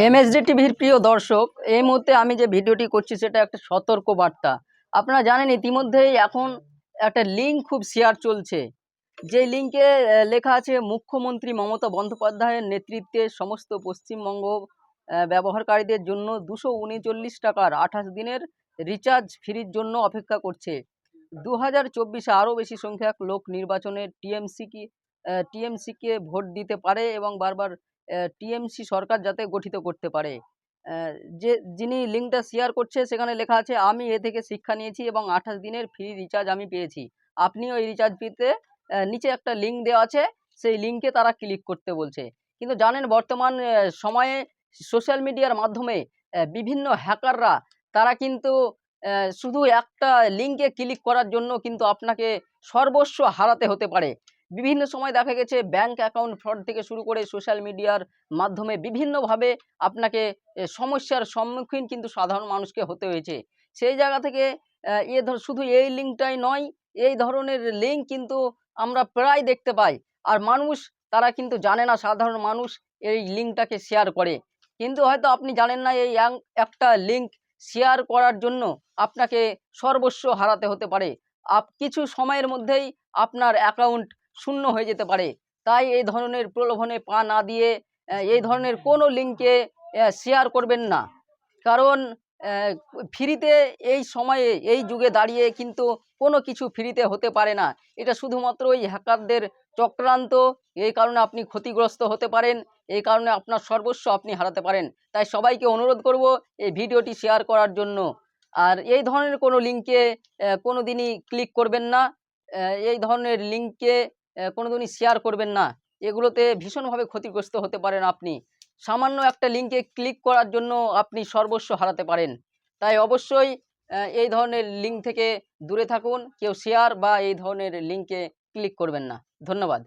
MSD টিভির প্রিয় দর্শক, এই মুহূর্তে আমি যে ভিডিওটি করছি সেটা একটা সতর্ক বার্তা। আপনারা জানেন ইতিমধ্যেই এখন একটা লিঙ্ক খুব শেয়ার চলছে, যে লিঙ্কে লেখা আছে মুখ্যমন্ত্রী মমতা বন্দ্যোপাধ্যায়ের নেতৃত্বে সমস্ত পশ্চিমবঙ্গ ব্যবহারকারীদের জন্য 239 টাকার 28 দিনের রিচার্জ ফ্রির জন্য অপেক্ষা করছে। 2024-এ আরও বেশি সংখ্যক লোক নির্বাচনে টিএমসিকে ভোট দিতে পারে এবং বারবার টিএমসি সরকার যাতে গঠিত করতে পারে। যিনি লিঙ্কটা শেয়ার করছে সেখানে লেখা আছে, আমি এ থেকে শিক্ষা নিয়েছি এবং 28 দিনের ফ্রি রিচার্জ আমি পেয়েছি। আপনিও এই রিচার্জ পেতে নিচে একটা লিঙ্ক দেওয়া আছে, সেই লিঙ্কে তারা ক্লিক করতে বলছে। কিন্তু জানেন বর্তমান সময়ে সোশ্যাল মিডিয়ার মাধ্যমে বিভিন্ন হ্যাকাররা তারা কিন্তু শুধু একটা লিঙ্কে ক্লিক করার জন্য কিন্তু আপনাকে সর্বস্ব হারাতে হতে পারে। বিভিন্ন সময় দেখা গেছে ব্যাংক অ্যাকাউন্ট ফ্রড থেকে শুরু করে সোশ্যাল মিডিয়ার মাধ্যমে বিভিন্নভাবে আপনাকে সমস্যার সম্মুখীন কিন্তু সাধারণ মানুষকে হতে হয়েছে। সেই জায়গা থেকে শুধু এই লিঙ্কটাই নয়, এই ধরনের লিঙ্ক কিন্তু আমরা প্রায় দেখতে পাই। আর মানুষ তারা কিন্তু জানে না, সাধারণ মানুষ এই লিঙ্কটাকে শেয়ার করে। কিন্তু হয়তো আপনি জানেন না এই একটা লিঙ্ক শেয়ার করার জন্য আপনাকে সর্বস্ব হারাতে হতে পারে। কিছু সময়ের মধ্যেই আপনার অ্যাকাউন্ট শূন্য হয়ে যেতে পারে। তাই এই ধরনের প্রলোভনে পা না দিয়ে এই ধরনের কোনো লিঙ্কে শেয়ার করবেন না। কারণ ফ্রিতে এই সময়ে এই যুগে দাঁড়িয়ে কিন্তু কোনো কিছু ফ্রিতে হতে পারে না। এটা শুধুমাত্র ওই হ্যাকারদের চক্রান্ত। এই কারণে আপনি ক্ষতিগ্রস্ত হতে পারেন, এই কারণে আপনার সর্বস্ব আপনি হারাতে পারেন। তাই সবাইকে অনুরোধ করব এই ভিডিওটি শেয়ার করার জন্য। আর এই ধরনের কোনো লিঙ্কে কোনো দিনই ক্লিক করবেন না, এই ধরনের লিঙ্কে কোনো দিনই শেয়ার করবেন না। এগুলোতে ভীষণভাবে ক্ষতিগ্রস্ত হতে পারেন আপনি। সামান্য একটা লিঙ্কে ক্লিক করার জন্য আপনি সর্বস্ব হারাতে পারেন। তাই অবশ্যই এই ধরনের লিঙ্ক থেকে দূরে থাকুন। কেউ শেয়ার বা এই ধরনের লিঙ্কে ক্লিক করবেন না। ধন্যবাদ।